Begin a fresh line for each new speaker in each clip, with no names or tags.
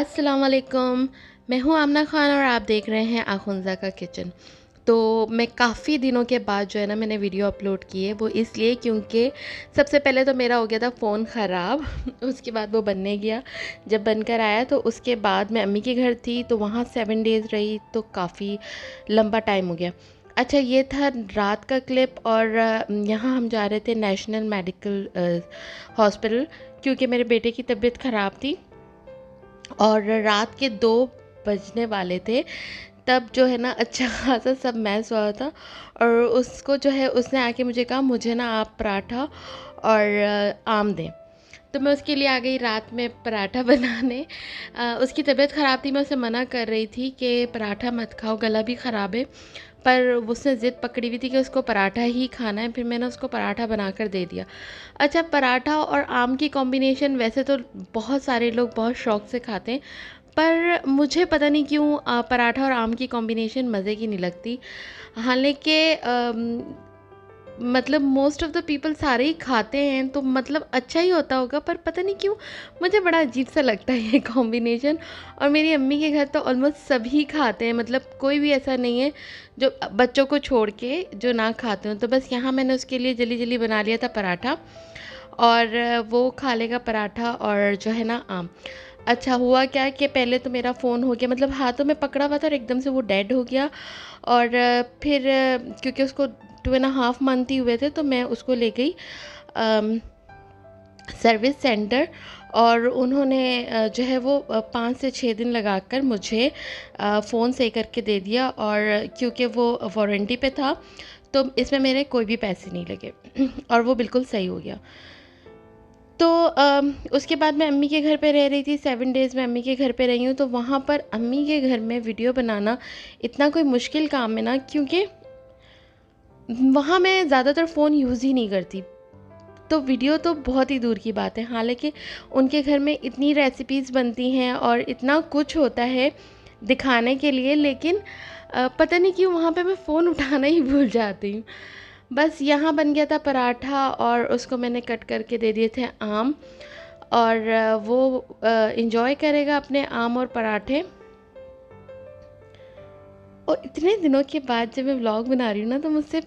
अस्सलाम वालेकुम। मैं हूँ आमना खान और आप देख रहे हैं आखुंज़ा का किचन। तो मैं काफ़ी दिनों के बाद जो है ना मैंने वीडियो अपलोड की है, वो इसलिए क्योंकि सबसे पहले तो मेरा हो गया था फ़ोन ख़राब उसके बाद वो बनने गया। जब बनकर आया तो उसके बाद मैं अम्मी के घर थी, तो वहाँ 7 डेज़ रही, तो काफ़ी लंबा टाइम हो गया। अच्छा, ये था रात का क्लिप। और यहाँ हम जा रहे थे नेशनल मेडिकल हॉस्पिटल, क्योंकि मेरे बेटे की तबीयत ख़राब थी और रात के 2 बजने वाले थे। तब जो है ना अच्छा खासा सब मैस हुआ था और उसको जो है उसने आके मुझे कहा, मुझे ना आप पराठा और आम दें। तो मैं उसके लिए आ गई रात में पराठा बनाने। उसकी तबीयत ख़राब थी, मैं उसे मना कर रही थी कि पराठा मत खाओ, गला भी ख़राब है। पर उसने ज़िद पकड़ी हुई थी कि उसको पराठा ही खाना है, फिर मैंने उसको पराठा बनाकर दे दिया। अच्छा, पराठा और आम की कॉम्बिनेशन वैसे तो बहुत सारे लोग बहुत शौक़ से खाते हैं, पर मुझे पता नहीं क्यों पराठा और आम की कॉम्बिनेशन मज़े की नहीं लगती। हालाँकि मतलब मोस्ट ऑफ़ द पीपल सारे ही खाते हैं, तो मतलब अच्छा ही होता होगा, पर पता नहीं क्यों मुझे बड़ा अजीब-सा लगता है ये कॉम्बिनेशन। और मेरी अम्मी के घर तो ऑलमोस्ट सभी खाते हैं, मतलब कोई भी ऐसा नहीं है जो बच्चों को छोड़ के जो ना खाते हों। तो बस यहाँ मैंने उसके लिए जल्दी-जल्दी बना लिया था पराठा, और वो खा लेगा पराठा और जो है ना आम। अच्छा, हुआ क्या कि पहले तो मेरा फ़ोन हो गया, मतलब हाथों में पकड़ा हुआ था और एकदम से वो डेड हो गया। और फिर क्योंकि उसको 2.5 मंथ ही हुए थे, तो मैं उसको ले गई सर्विस सेंटर, और उन्होंने जो है वो 5 से 6 दिन लगाकर मुझे फ़ोन सही करके दे दिया। और क्योंकि वो वारंटी पे था, तो इसमें मेरे कोई भी पैसे नहीं लगे और वो बिल्कुल सही हो गया। तो उसके बाद मैं अम्मी के घर पे रह रही थी, 7 डेज़ मैं अम्मी के घर पे रही हूँ। तो वहाँ पर अम्मी के घर में वीडियो बनाना इतना कोई मुश्किल काम है ना, क्योंकि वहाँ मैं ज़्यादातर फ़ोन यूज़ ही नहीं करती, तो वीडियो तो बहुत ही दूर की बात है। हालाँकि उनके घर में इतनी रेसिपीज़ बनती हैं और इतना कुछ होता है दिखाने के लिए, लेकिन पता नहीं क्यों वहाँ पे मैं फ़ोन उठाना ही भूल जाती हूँ। बस यहाँ बन गया था पराठा और उसको मैंने कट करके दे दिए थे आम, और वो एंजॉय करेगा अपने आम और पराठे। और इतने दिनों के बाद जब मैं व्लॉग बना रही हूँ ना, तो मुझसे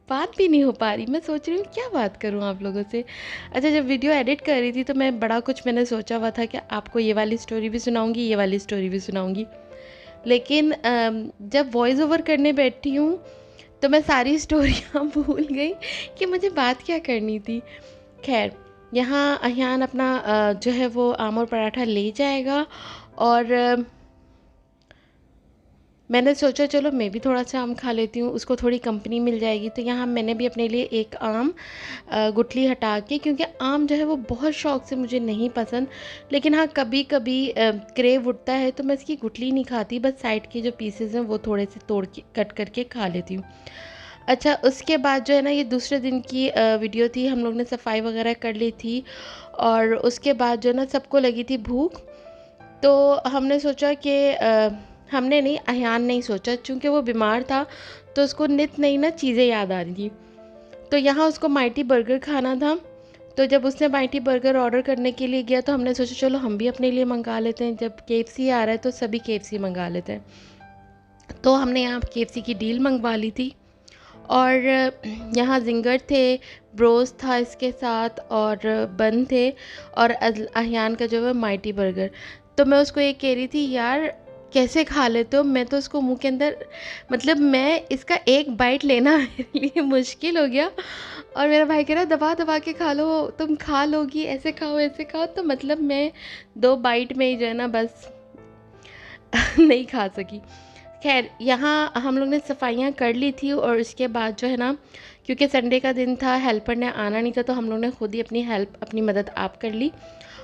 बात भी नहीं हो पा रही। मैं सोच रही हूँ क्या बात करूँ आप लोगों से। अच्छा, जब वीडियो एडिट कर रही थी तो मैं बड़ा कुछ मैंने सोचा हुआ था कि आपको ये वाली स्टोरी भी सुनाऊँगी, ये वाली स्टोरी भी सुनाऊँगी। लेकिन जब वॉइस ओवर करने बैठी हूँ तो मैं सारी स्टोरियाँ भूल गई कि मुझे बात क्या करनी थी। ख़ैर, यहाँ अहियान अपना जो है वो आम और पराठा ले जाएगा, और मैंने सोचा चलो मैं भी थोड़ा-सा आम खा लेती हूँ, उसको थोड़ी कंपनी मिल जाएगी। तो यहाँ मैंने भी अपने लिए एक आम गुठली हटा के, क्योंकि आम जो है वो बहुत शौक़ से मुझे नहीं पसंद, लेकिन हाँ कभी-कभी क्रेव उठता है तो मैं इसकी गुठली नहीं खाती, बस साइड के जो पीसेज़ हैं वो थोड़े से तोड़ के कट करके खा लेती हूँ। अच्छा, उसके बाद जो है ना ये दूसरे दिन की वीडियो थी, हम लोग ने सफाई वगैरह कर ली थी, और उसके बाद जो है ना सबको लगी थी भूख। तो हमने सोचा कि हमने नहीं, अहियान नहीं सोचा, चूँकि वो बीमार था तो उसको नित नई ना चीज़ें याद आ रही थी। तो यहाँ उसको माइटी बर्गर खाना था, तो जब उसने माइटी बर्गर ऑर्डर करने के लिए गया तो हमने सोचा चलो हम भी अपने लिए मंगा लेते हैं, जब केएफसी आ रहा है तो सभी केएफसी मंगा लेते हैं। तो हमने यहाँ केएफसी की डील मंगवा ली थी, और यहाँ ज़िंगर थे, ब्रोस था इसके साथ, और बन थे, और अहियान का जो है माइटी बर्गर। तो मैं उसको ये कह रही थी, यार कैसे खा लेते हो? मैं तो उसको मुँह के अंदर, मतलब मैं इसका एक बाइट लेना मेरे लिए मुश्किल हो गया, और मेरा भाई कह रहा दबा-दबा के खा लो, तुम खा लोगी, ऐसे खाओ, ऐसे खाओ। तो मतलब मैं 2 बाइट में ही जो है ना बस नहीं खा सकी। ख़ैर, यहाँ हम लोग ने सफाइयाँ कर ली थी, और उसके बाद जो है ना, क्योंकि संडे का दिन था, हेल्पर ने आना नहीं था, तो हम लोग ने खुद ही अपनी हेल्प, अपनी मदद आप कर ली।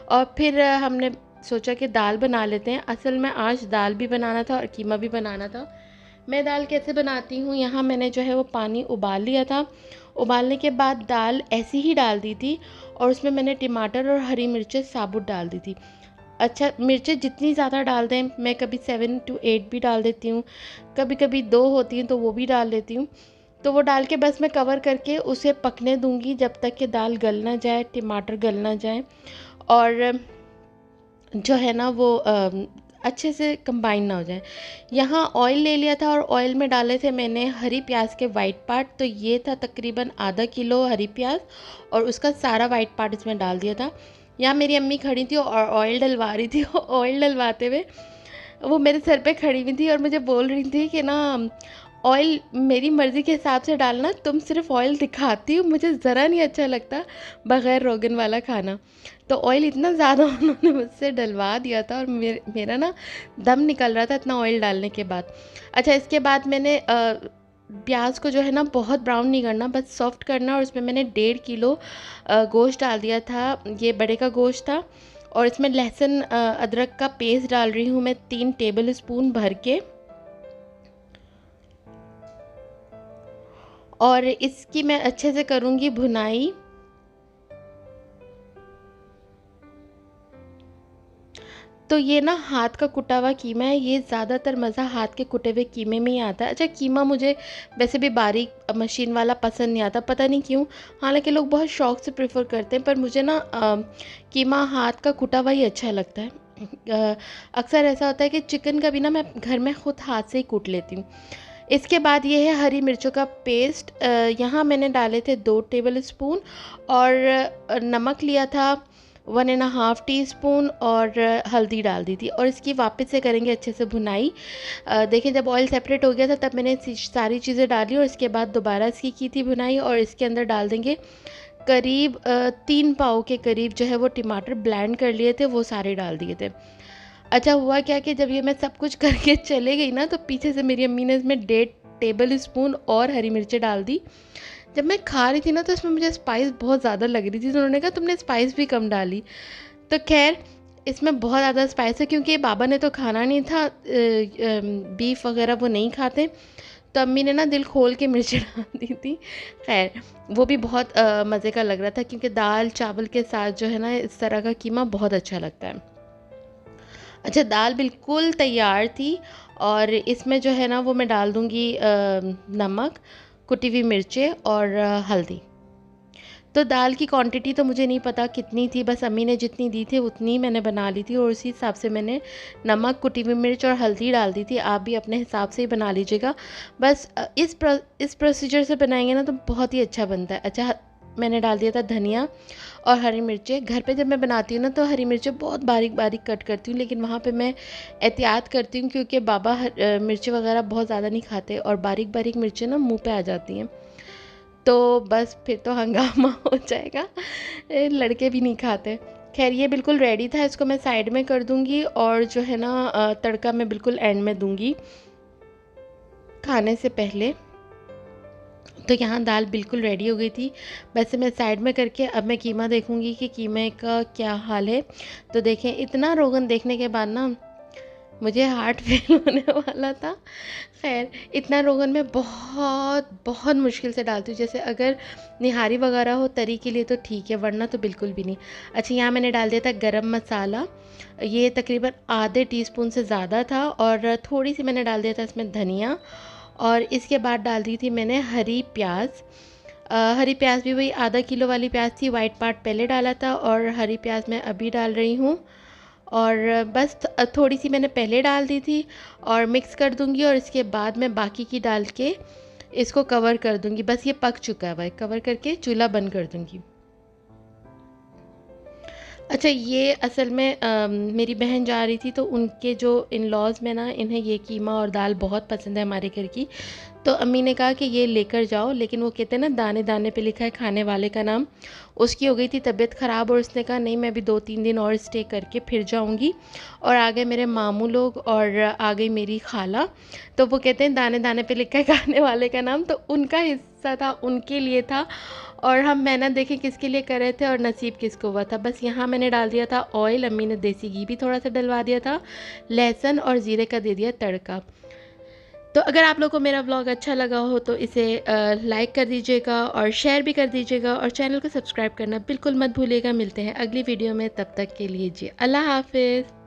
और फिर हमने सोचा कि दाल बना लेते हैं। असल में आज दाल भी बनाना था और कीमा भी बनाना था। मैं दाल कैसे बनाती हूँ, यहाँ मैंने जो है वो पानी उबाल लिया था। उबालने के बाद दाल ऐसी ही डाल दी थी, और उसमें मैंने टमाटर और हरी मिर्चें साबुत डाल दी थी। अच्छा, मिर्चें जितनी ज़्यादा डाल दें, मैं कभी 7 to 8 भी डाल देती हूँ, कभी-कभी 2 होती हैं तो वो भी डाल देती हूँ। तो वो डाल के बस मैं कवर करके उसे पकने दूँगी जब तक कि दाल गल ना जाए, टमाटर गल ना जाए। और जो है ना वो अच्छे से कंबाइन ना हो जाए। यहाँ ऑयल ले लिया था और ऑयल में डाले थे मैंने हरी प्याज के वाइट पार्ट, तो ये था तकरीबन आधा किलो हरी प्याज और उसका सारा वाइट पार्ट इसमें डाल दिया था। यहाँ मेरी अम्मी खड़ी थी और ऑयल डलवा रही थी। ऑयल डलवाते हुए वो मेरे सर पे खड़ी हुई थी और मुझे बोल रही थी कि ना ऑयल मेरी मर्ज़ी के हिसाब से डालना, तुम सिर्फ ऑयल दिखाती हो, मुझे ज़रा नहीं अच्छा लगता बग़ैर रोगन वाला खाना। तो ऑयल इतना ज़्यादा उन्होंने मुझसे डलवा दिया था और मेरा ना दम निकल रहा था इतना ऑयल डालने के बाद। अच्छा, इसके बाद मैंने प्याज को जो है ना बहुत ब्राउन नहीं करना, बस सॉफ्ट करना, और उसमें मैंने 1.5 किलो गोश्त डाल दिया था। ये बड़े का गोश्त था। और इसमें लहसुन अदरक का पेस्ट डाल रही हूँ मैं 3 टेबल स्पून भर के। और इसकी मैं अच्छे से करूँगी भुनाई। तो ये ना हाथ का कुटा हुआ कीमा है, ये ज़्यादातर मज़ा हाथ के कुटे हुए कीमे में ही आता है। अच्छा, कीमा मुझे वैसे भी बारीक मशीन वाला पसंद नहीं आता, पता नहीं क्यों। हालांकि लोग बहुत शौक से प्रेफर करते हैं, पर मुझे ना कीमा हाथ का कुटा हुआ ही अच्छा लगता है। अक्सर ऐसा होता है कि चिकन का भी ना मैं घर में ख़ुद हाथ से ही कूट लेती हूँ। इसके बाद ये है हरी मिर्चों का पेस्ट। यहाँ मैंने डाले थे 2 टेबल स्पून और नमक लिया था 1.5 टीस्पून और हल्दी डाल दी थी। और इसकी वापस से करेंगे अच्छे से भुनाई। देखिए, जब ऑयल सेपरेट हो गया था तब मैंने सारी चीज़ें डाली और इसके बाद दोबारा इसकी की थी भुनाई। और इसके अंदर डाल देंगे करीब 3 पाव के करीब जो है वो टमाटर ब्लेंड कर लिए थे, वो सारे डाल दिए थे। अच्छा, हुआ क्या कि जब ये मैं सब कुछ करके चले गई ना, तो पीछे से मेरी अम्मी ने इसमें 1.5 टेबल स्पून और हरी मिर्चें डाल दी। जब मैं खा रही थी ना तो इसमें मुझे स्पाइस बहुत ज़्यादा लग रही थी, तो उन्होंने कहा तुमने स्पाइस भी कम डाली। तो खैर, इसमें बहुत ज़्यादा स्पाइस है क्योंकि बाबा ने तो खाना नहीं था, बीफ वगैरह वो नहीं खाते, तो अम्मी ने ना दिल खोल के मिर्चें डाल दी थी। खैर, वो भी बहुत मज़े का लग रहा था क्योंकि दाल चावल के साथ जो है ना इस तरह का कीमा बहुत अच्छा लगता है। अच्छा, दाल बिल्कुल तैयार थी और इसमें जो है ना वो मैं डाल दूँगी नमक, कुटी हुई मिर्चें और हल्दी। तो दाल की क्वांटिटी तो मुझे नहीं पता कितनी थी, बस अम्मी ने जितनी दी थी उतनी मैंने बना ली थी और उसी हिसाब से मैंने नमक, कुटी हुई मिर्च और हल्दी डाल दी थी। आप भी अपने हिसाब से ही बना लीजिएगा। बस इस प्रोसीजर से बनाएंगे ना तो बहुत ही अच्छा बनता है। अच्छा, मैंने डाल दिया था धनिया और हरी मिर्चें। घर पे जब मैं बनाती हूँ ना तो हरी मिर्चें बहुत बारीक बारीक कट करती हूँ, लेकिन वहाँ पे मैं एहतियात करती हूँ क्योंकि बाबा मिर्ची वगैरह बहुत ज़्यादा नहीं खाते और बारीक बारीक मिर्चें ना मुंह पे आ जाती हैं, तो बस फिर तो हंगामा हो जाएगा। लड़के भी नहीं खाते। खैर, ये बिल्कुल रेडी था, इसको मैं साइड में कर दूँगी और जो है ना तड़का मैं बिल्कुल एंड में दूँगी खाने से पहले। तो यहाँ दाल बिल्कुल रेडी हो गई थी। वैसे मैं साइड में करके अब मैं कीमा देखूँगी कि कीमे का क्या हाल है। तो देखें, इतना रोगन देखने के बाद ना मुझे हार्ट फेल होने वाला था। खैर, इतना रोगन मैं बहुत बहुत मुश्किल से डालती हूँ। जैसे अगर निहारी वगैरह हो तरी के लिए तो ठीक है, वरना तो बिल्कुल भी नहीं। अच्छा, यहाँ मैंने डाल दिया था गरम मसाला, ये तकरीबन आधे टीस्पून से ज़्यादा था और थोड़ी सी मैंने डाल दिया था इसमें धनिया। और इसके बाद डाल दी थी मैंने हरी प्याज। हरी प्याज भी वही आधा किलो वाली प्याज थी, वाइट पार्ट पहले डाला था और हरी प्याज मैं अभी डाल रही हूँ। और बस थोड़ी सी मैंने पहले डाल दी थी और मिक्स कर दूंगी और इसके बाद मैं बाकी की डाल के इसको कवर कर दूंगी। बस ये पक चुका है, कवर करके चूल्हा बंद कर दूंगी। अच्छा, ये असल में मेरी बहन जा रही थी तो उनके जो इन लॉज़ में ना इन्हें ये कीमा और दाल बहुत पसंद है हमारे घर की, तो अम्मी ने कहा कि ये लेकर जाओ। लेकिन वो कहते हैं ना, दाने दाने पे लिखा है खाने वाले का नाम। उसकी हो गई थी तबीयत ख़राब और उसने कहा नहीं, मैं भी 2-3 दिन और स्टे करके फिर जाऊंगी। और आ गए मेरे मामू लोग और आ गई मेरी खाला। तो वो कहते हैं दाने दाने पे लिखा है खाने वाले का नाम, तो उनका हिस्सा था, उनके लिए था। और हम मेहनत देखें किसके लिए कर रहे थे और नसीब किसको हुआ था। बस यहाँ मैंने डाल दिया था ऑयल, अम्मी ने देसी घी भी थोड़ा सा डलवा दिया था, लहसुन और ज़ीरे का दे दिया तड़का। तो अगर आप लोगों को मेरा व्लॉग अच्छा लगा हो तो इसे लाइक कर दीजिएगा और शेयर भी कर दीजिएगा और चैनल को सब्सक्राइब करना बिल्कुल मत भूलिएगा। मिलते हैं अगली वीडियो में, तब तक के लिए जी अल्लाह हाफिज़।